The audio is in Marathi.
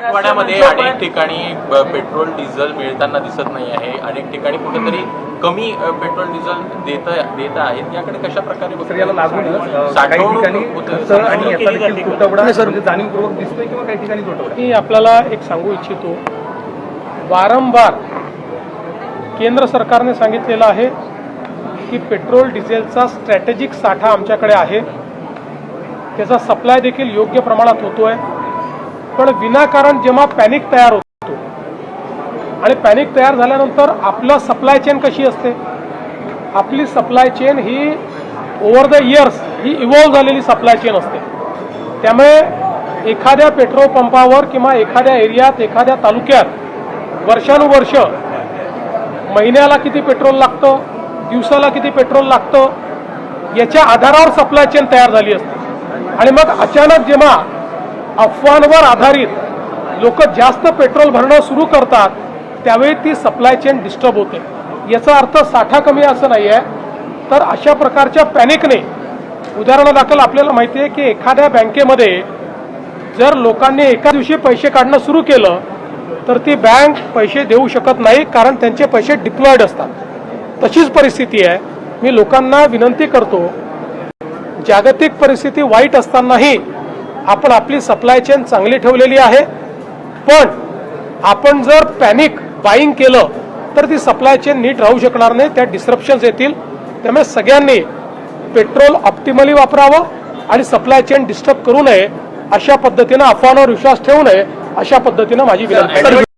मराठवाड्यामध्ये अनेक ठिकाणी पेट्रोल डिझेल मिळताना दिसत नाही आहे. अनेक ठिकाणी कुठेतरी कमी पेट्रोल डिझेल देत आहेत. याकडे कशा प्रकारे याला लागून जाणीवपूर्वक दिसतोय किंवा काही ठिकाणी तुटवडा? मी आपल्याला एक सांगू इच्छितो, वारंवार केंद्र सरकारने सांगितलेलं आहे की पेट्रोल डिझेलचा स्ट्रॅटेजिक साठा आमच्याकडे आहे, त्याचा सप्लाय देखील योग्य प्रमाणात होतोय. पण विनाकारण जेव्हा पॅनिक तयार होतो आणि पॅनिक तयार झाल्यानंतर आपलं सप्लाय चेन कशी असते, आपली supply chain he over the years he evolve झालेली सप्लाय चेन असते. त्यामुळे एखाद्या पेट्रोल पंपावर किंवा एखाद्या एरियात एखाद्या तालुक्यात वर्षानुवर्ष महिन्याला किती पेट्रोल लागतं, दिवसाला किती पेट्रोल लागतं, याच्या आधारावर सप्लाय चेन तयार झाली असते. आणि मग अचानक जेव्हा अफवांवर आधारित लोक जास्त पेट्रोल भरणं सुरू करतात त्यावेळी ती सप्लाय चेन डिस्टर्ब होते. याचा अर्थ साठा कमी असं नाही आहे. तर अशा प्रकारच्या पॅनिकने, उदाहरणादाखल आपल्याला माहिती आहे की एखाद्या बँकेमध्ये जर लोकांनी एका दिवशी पैसे काढणं सुरू केलं तर ती बँक पैसे देऊ शकत नाही, कारण त्यांचे पैसे डिप्लॉयड असतात. तशीच परिस्थिती आहे. मी लोकांना विनंती करतो, जागतिक परिस्थिती वाईट असतानाही आपण आपली सप्लाय चेन चांगली ठेवलेली आहे. पण आपण जर पॅनिक बाईंग केलं तर ती सप्लाय चेन नीट राहू शकणार नाही, त्या डिस्ट्रप्शन्स येतील. त्यामुळे सगळ्यांनी पेट्रोल ऑप्टिमली वापरावं आणि सप्लाय चेन डिस्टर्ब करू नये, अशा पद्धतीनं अफवांवर विश्वास ठेवू नये, अशा पद्धतीनं माझी विनंती आहे.